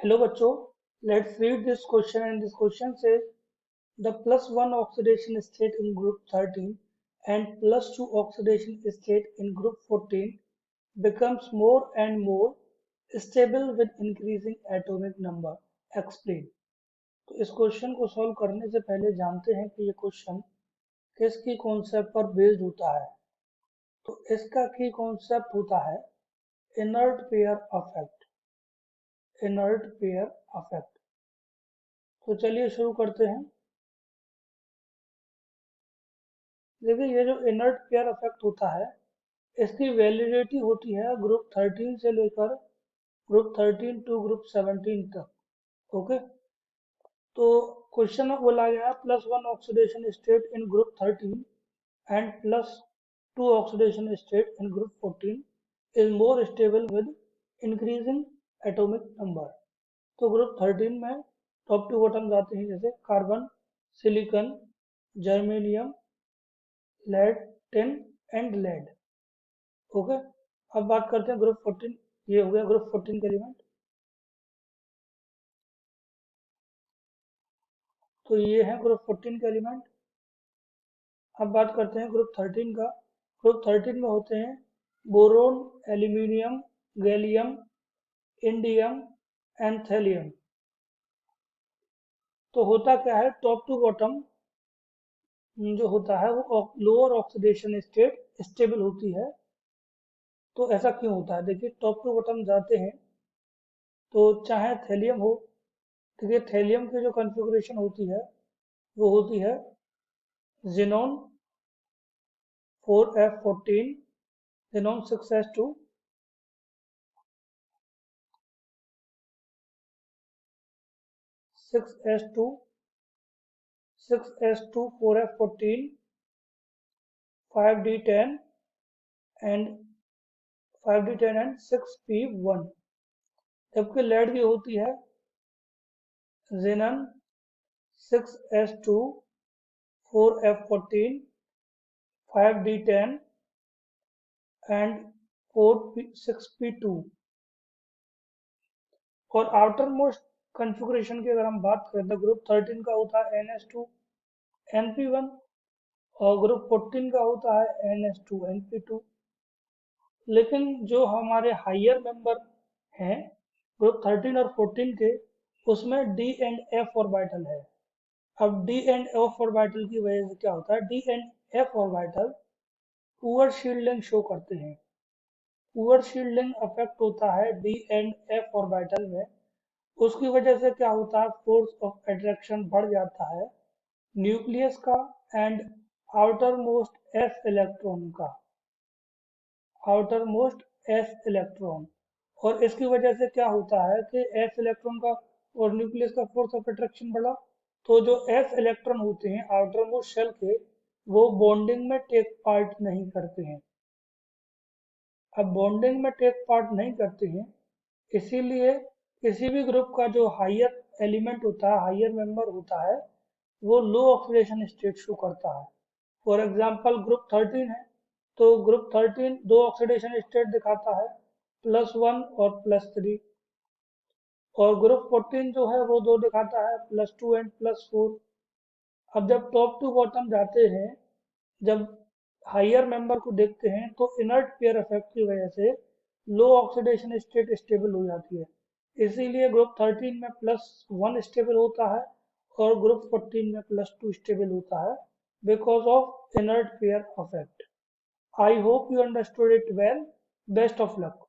Hello बच्चों, let's read this question and this question says the +1 oxidation state in group 13 and +2 oxidation state in group 14 becomes more and more stable with increasing atomic number. Explain. तो इस question को solve करने से पहले जानते हैं कि ये क्वेश्चन किसकी कॉन्सेप्ट पर बेस्ड होता है। तो इसका की कॉन्सेप्ट होता है inert pair affect. Inert pair affect. तो चलिए शुरू करते हैं। देखिए ये जो इनर्ट पेयर अफेक्ट होता है इसकी वैलिडिटी होती है ग्रुप 13 से लेकर ग्रुप 13 टू ग्रुप 17 तक। ओके, तो क्वेश्चन में बोला गया +1 oxidation state in group 13 and +2 oxidation state in group 14 is more stable with increasing atomic number. तो ग्रुप 13 में टॉप टू बॉटम जाते हैं जैसे carbon, silicon, germanium, lead, tin and lead. Okay, अब बात करते हैं ग्रुप 14। ये हो गया ग्रुप 14 का एलिमेंट। तो ये है ग्रुप 14 का एलिमेंट। अब बात करते हैं ग्रुप 13 का। ग्रुप 13 में होते हैं boron, aluminium, gallium, indium and thallium. तो होता क्या है, टॉप टू बॉटम जो होता है वो लोअर ऑक्सीडेशन स्टेट स्टेबल होती है। तो ऐसा क्यों होता है, देखिए टॉप टू बॉटम जाते हैं तो चाहे थैलियम हो, देखिए थैलियम की जो कॉन्फ़िगरेशन होती है वो होती है xenon 4f14, xenon 6s2, 6s2, 6s2, 4f14, 5d10 and 5d10 and 6p1। जबकि लेड की होती है ज़ेनन 6s2, 4f14, 5d10 and 6p2। और आउटर मोस्ट कॉन्फ़िगरेशन की अगर हम बात करें तो ग्रुप 13 का होता है NH2 NP1 और ग्रुप 14 का होता है NH2 NP2। लेकिन जो हमारे हायर मेंबर हैं ग्रुप 13 और 14 के, उसमें D एंड F ऑर्बिटल है। अब D एंड F ऑर्बिटल की वजह से क्या होता है, D and F orbital poor shielding show करते हैं। पुअर शील्डिंग अफेक्ट होता है D एंड F ऑर्बिटल में। उसकी वजह से क्या होता है, फोर्स ऑफ अट्रैक्शन बढ़ जाता है न्यूक्लियस का and outer most s electron का, आउटर मोस्ट s इलेक्ट्रॉन। और इसकी वजह से क्या होता है कि s इलेक्ट्रॉन का और न्यूक्लियस का फोर्स ऑफ अट्रैक्शन बढ़ा, तो जो s इलेक्ट्रॉन होते हैं आउटर मोस्ट शेल के, वो बॉन्डिंग में टेक पार्ट नहीं करते हैं। अब बॉन्डिंग में टेक पार्ट नहीं करते हैं, इसीलिए किसी भी ग्रुप का जो हायर एलिमेंट होता है, हायर मेंबर होता है, वो लो ऑक्सीडेशन स्टेट शो करता है। फॉर एग्जांपल ग्रुप 13 है तो ग्रुप 13 दो ऑक्सीडेशन स्टेट दिखाता है, +1 और +3। और ग्रुप 14 जो है वो दो दिखाता है, +2 एंड +4। अब जब टॉप टू बॉटम जाते हैं, जब हायर मेंबर को देखते हैं तो इनर्ट पेयर इफेक्ट की वजह से लो ऑक्सीडेशन स्टेट स्टेबल हो जाती है। इसीलिए ग्रुप 13 में +1 स्टेबल होता है और ग्रुप 14 में +2 स्टेबल होता है because of inert pair effect. I hope you understood it well. Best of luck.